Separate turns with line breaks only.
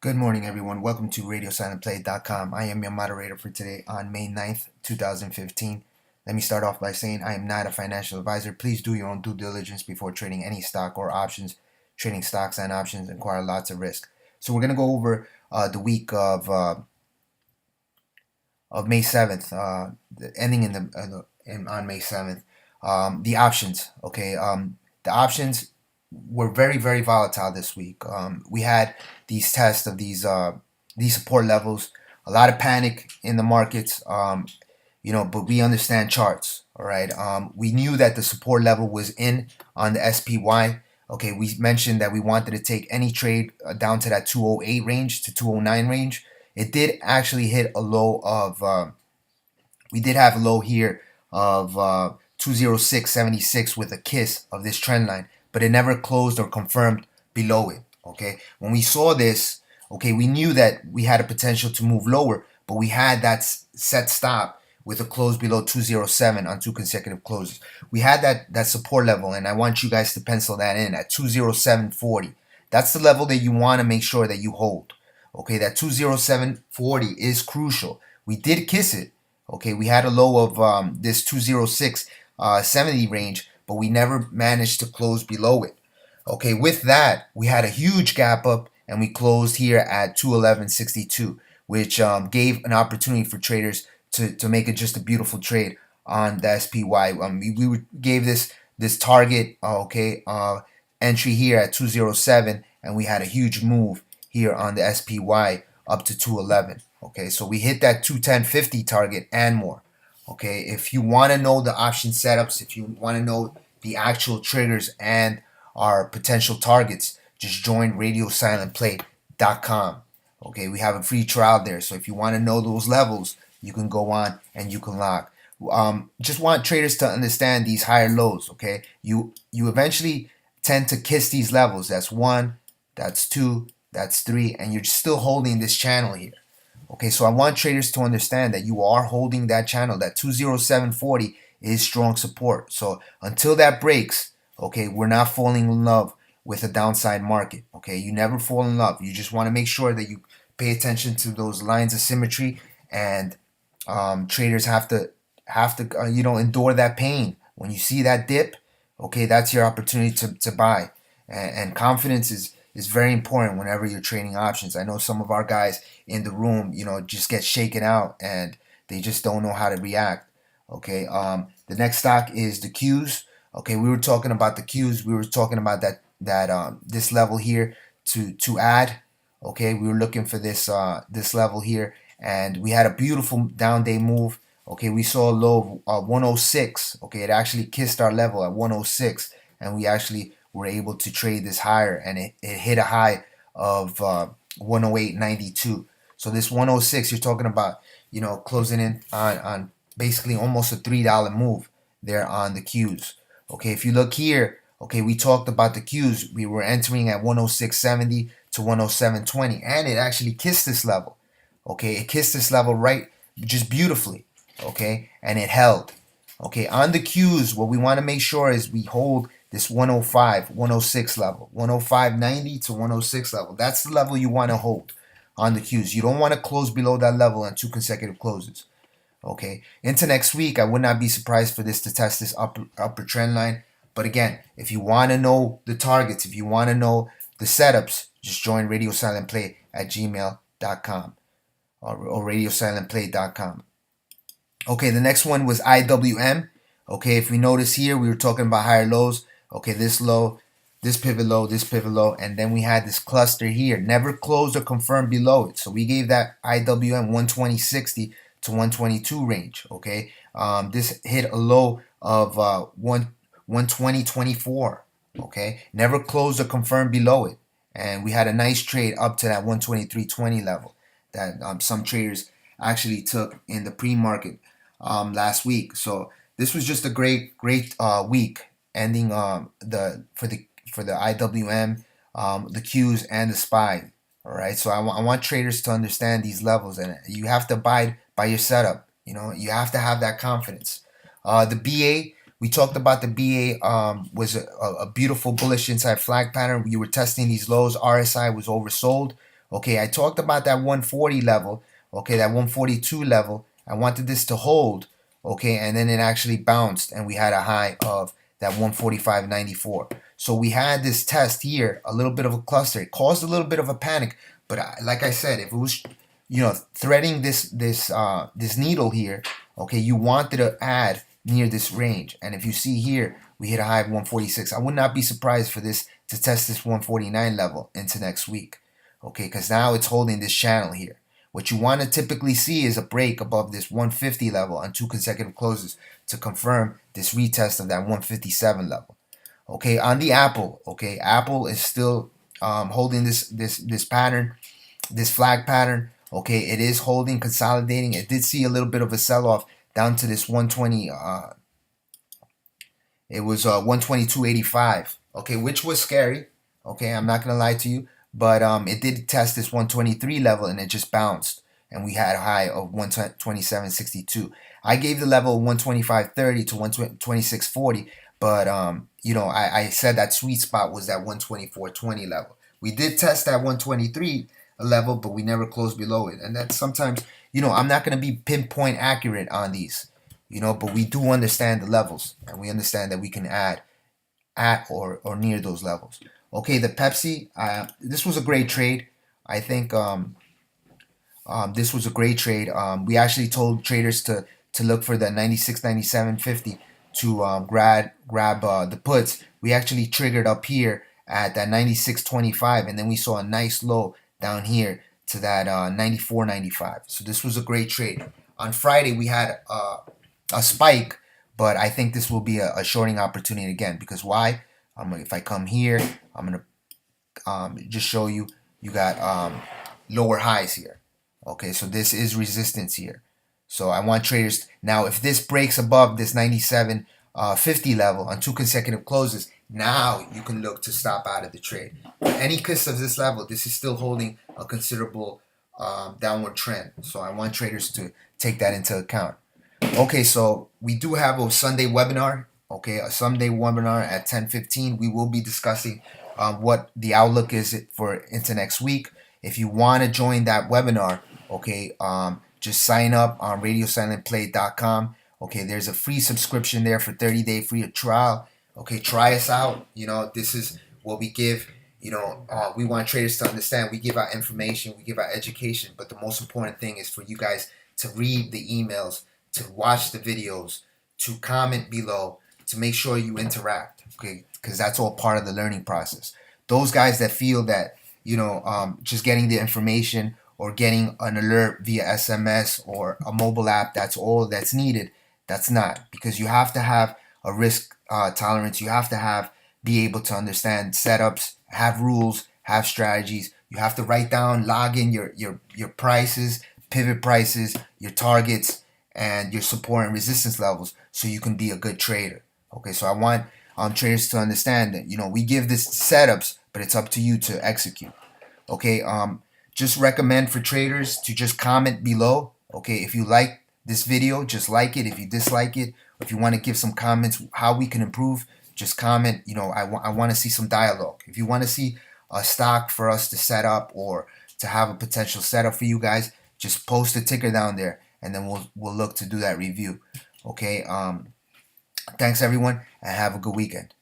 Good morning, everyone. Welcome to RadioSilentPlay.com. I am your moderator for today on May 9th, 2015. Let me start off by saying I am not a financial advisor. Please do your own due diligence before trading any stock or options. Trading stocks and options require lots of risk. So we're going to go over the week of May 7th, ending on May 7th. The options, okay? The options were very, very volatile this week. We had these tests of these support levels, a lot of panic in the markets, but we understand charts, all right? We knew that the support level was in on the SPY. Okay, we mentioned that we wanted to take any trade down to that 208 range to 209 range. It did actually hit a low of, we did have a low here of 206.76 with a kiss of this trend line, but it never closed or confirmed below it. Okay, when we saw this, okay, we knew that we had a potential to move lower, but we had that set stop with a close below 207 on 2 consecutive closes. We had that support level, and I want you guys to pencil that in at 207.40. That's the level that you want to make sure that you hold. Okay, that 207.40 is crucial. We did kiss it. Okay, we had a low of this 206.70 range, but we never managed to close below it. Okay, with that, we had a huge gap up, and we closed here at 211.62, which gave an opportunity for traders to make it just a beautiful trade on the SPY. We gave this target, entry here at 207, and we had a huge move here on the SPY up to 211. Okay, so we hit that 210.50 target and more. Okay, if you want to know the option setups, if you want to know the actual triggers and our potential targets, just join RadioSilentPlay.com. Okay, we have a free trial there, so if you want to know those levels, you can go on and you can lock. Just want traders to understand these higher lows. Okay, you eventually tend to kiss these levels. That's 1, that's 2, that's 3, and you're still holding this channel here. Okay, so I want traders to understand that you are holding that channel. That 207.40 is strong support. So until that breaks, okay, we're not falling in love with a downside market. Okay, you never fall in love. You just want to make sure that you pay attention to those lines of symmetry, and traders have to endure that pain when you see that dip. Okay, that's your opportunity to buy, and confidence is very important whenever you're trading options. I know some of our guys in the room, just get shaken out and they just don't know how to react. Okay, the next stock is the Qs. Okay, we were talking about the Qs. We were talking about that this level here to add. Okay, we were looking for this level here, and we had a beautiful down day move. Okay, we saw a low of 106. Okay, it actually kissed our level at 106, and we actually were able to trade this higher, and it hit a high of 108.92. So this 106, you're talking about, closing in on basically almost a $3 move there on the Qs. Okay, if you look here, okay, we talked about the Qs. We were entering at 106.70 to 107.20, and it actually kissed this level. Okay, it kissed this level right just beautifully. Okay, and it held. Okay, on the Qs, what we want to make sure is we hold this 105, 106 level, 105.90 to 106 level. That's the level you want to hold on the Qs. You don't want to close below that level on 2 consecutive closes. Okay, into next week, I would not be surprised for this to test this upper trend line. But again, if you want to know the targets, if you want to know the setups, just join RadioSilentPlay at gmail.com or RadioSilentPlay.com. Okay, the next one was IWM. Okay, if we notice here, we were talking about higher lows. Okay, this low, this pivot low, and then we had this cluster here. Never closed or confirmed below it. So we gave that IWM 120.60 to 122 range. Okay, this hit a low of 120.24. Okay, never closed or confirmed below it, and we had a nice trade up to that 123.20 level that some traders actually took in the pre-market last week. So this was just a great week, ending for the IWM, the Qs, and the SPY. All right, so I want traders to understand these levels, and you have to abide by your setup. You have to have that confidence. The BA, we talked about the BA was a beautiful bullish inside flag pattern. We were testing these lows. RSI was oversold. Okay, I talked about that 140 level, okay, that 142 level. I wanted this to hold, okay, and then it actually bounced and we had a high of that 145.94. So we had this test here, a little bit of a cluster. It caused a little bit of a panic, but like I said, if it was, threading this needle here, okay, you wanted to add near this range. And if you see here, we hit a high of 146. I would not be surprised for this to test this 149 level into next week, okay, because now it's holding this channel here. What you want to typically see is a break above this 150 level on 2 consecutive closes to confirm this retest of that 157 level. Okay, on the Aapl, okay, Aapl is still holding this pattern, this flag pattern. Okay, it is holding, consolidating. It did see a little bit of a sell-off down to this 120. It was 122.85. Okay, which was scary. Okay, I'm not gonna lie to you, but it did test this 123 level and it just bounced, and we had a high of 127.62. I gave the level 125.30 to 126.40, but I said that sweet spot was that 124.20 level. We did test that 123 level, but we never closed below it, and that sometimes, I'm not gonna be pinpoint accurate on these, but we do understand the levels, and we understand that we can add at or near those levels. Okay, the Pepsi, this was a great trade. I think this was a great trade. We actually told traders to look for the 96, 97, 50 to grab the puts. We actually triggered up here at that 96.25, and then we saw a nice low down here to that 94.95. So this was a great trade. On Friday, we had a spike, but I think this will be a shorting opportunity again. Because why? If I come here, I'm gonna just show you. You got lower highs here. Okay, so this is resistance here. So I want traders now. If this breaks above this 97.50 level on 2 consecutive closes, now you can look to stop out of the trade. Any kiss of this level, this is still holding a considerable downward trend. So I want traders to take that into account. Okay, so we do have a Sunday webinar. Okay, a Sunday webinar at 10:15. We will be discussing what the outlook is for into next week. If you want to join that webinar, okay, just sign up on radiosilentplay.com. Okay, there's a free subscription there for 30-day free trial. Okay, try us out. This is what we give. We want traders to understand. We give out information, we give out education, but the most important thing is for you guys to read the emails, to watch the videos, to comment below, to make sure you interact, okay? Because that's all part of the learning process. Those guys that feel that, just getting the information or getting an alert via SMS or a mobile app, that's all that's needed. That's not, because you have to have a risk tolerance. You have to be able to understand setups, have rules, have strategies. You have to write down, log in your prices, pivot prices, your targets, and your support and resistance levels, so you can be a good trader. Okay, so I want traders to understand that we give this setups, but it's up to you to execute. Okay, just recommend for traders to just comment below. Okay, if you like this video, just like it. If you dislike it, or if you want to give some comments how we can improve, just comment. I want to see some dialogue. If you want to see a stock for us to set up or to have a potential setup for you guys, just post a ticker down there, and then we'll look to do that review. Okay. Thanks everyone, and have a good weekend.